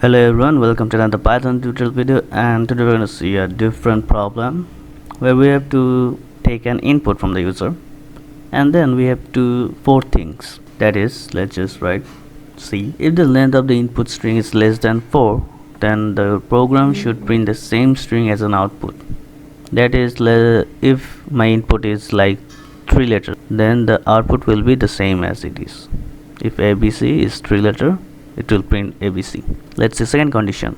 Hello everyone, welcome to another Python tutorial video, and today we're going to see a different problem where we have to take an input from the user and then we have to four things. That is, let's just write C. If the length of the input string is less than 4, then the program should print the same string as an output. That is, if my input is like 3 letters, then the output will be the same as it is. If ABC is 3 letter, it will print ABC. Let's see second condition.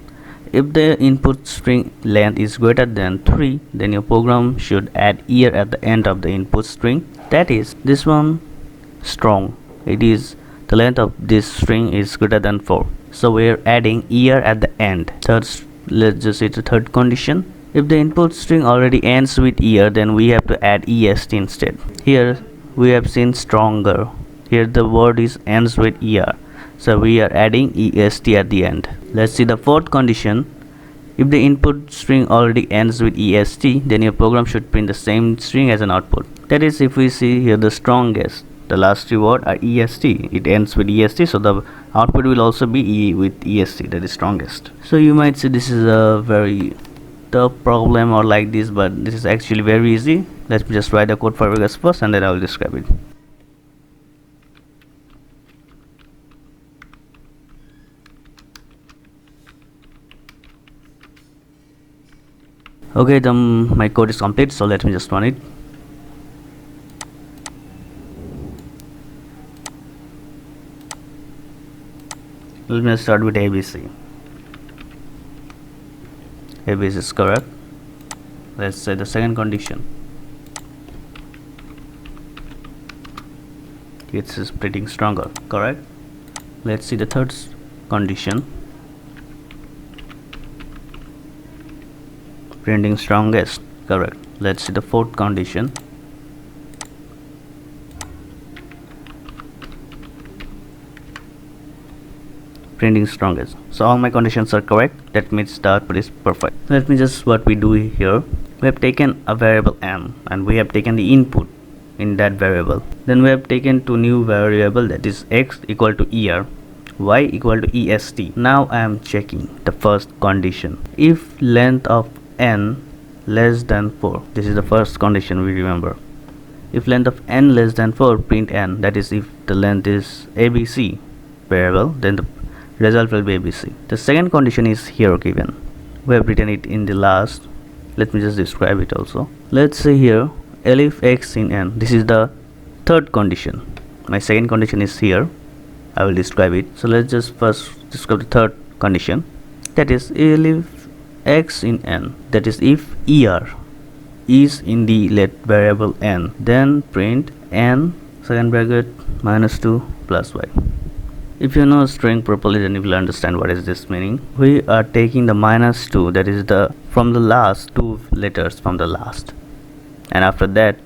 If the input string length is greater than 3, then your program should add year at the end of the input string. That is, this one strong. It is the length of this string is greater than 4. So we are adding year at the end. Let's just see the third condition. If the input string already ends with year, then we have to add est instead. Here we have seen stronger. Here the word is ends with year. So we are adding est at the end. Let's see the fourth condition. If the input string already ends with est, then your program should print the same string as an output. That is, if we see here the strongest, the last three words are est. It ends with est, so the output will also be e with est, that is strongest. So you might say this is a very tough problem or like this, but this is actually very easy. Let me just write the code for you guys first and then I will describe it. Okay, my code is complete, so let me just run it. Let me start with ABC. ABC is correct. Let's say the second condition. It's printing stronger, correct. Let's see the third condition. Printing strongest, correct. Let's see the fourth condition. Printing strongest. So all my conditions are correct. That means the output is perfect. Let me just what we do here. We have taken a variable m and we have taken the input in that variable. Then we have taken two new variable, that is x equal to year, y equal to est. Now I am checking the first condition. If length of n less than 4, this is the first condition we remember. If length of n less than 4, print n. That is, if the length is abc variable, then the result will be abc. The second condition is here given. We have written it in the last. Let me just describe it also. Let's say here elif x in n. This is the third condition. My second condition is here. I will describe it. So let's just first describe the third condition. That is, elif x in n. That is, if er is in the let variable n, then print n second bracket minus 2 plus y. If you know string properly, then you will understand what is this meaning. We are taking the minus 2, that is the from the last two letters from the last, and after that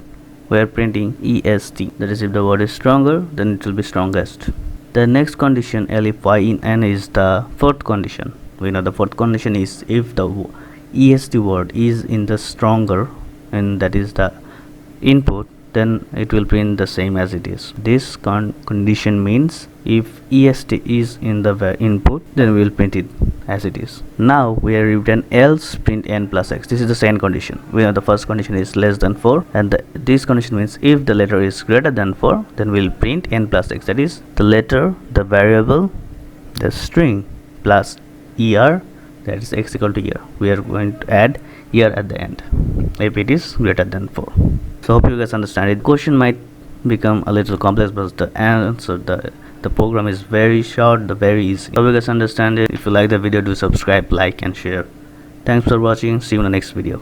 we are printing est. That is, if the word is stronger, then it will be strongest. The next condition, elif y in n, is the fourth condition. We know the fourth condition is if the est word is in the stronger, and that is the input, then it will print the same as it is. This condition means if est is in the input, then we will print it as it is. Now we are written else print n plus x. This is the second condition. We know the first condition is less than 4, and this condition means if the letter is greater than 4, then we will print n plus x. That is, the letter, the variable, the string plus er, that is x equal to year. We are going to add year at the end if it is greater than 4. So hope you guys understand it. Question might become a little complex, but the answer, the program is very short, very easy. Hope you guys understand it. If you like the video, do subscribe, like and share. Thanks for watching. See you in the next video.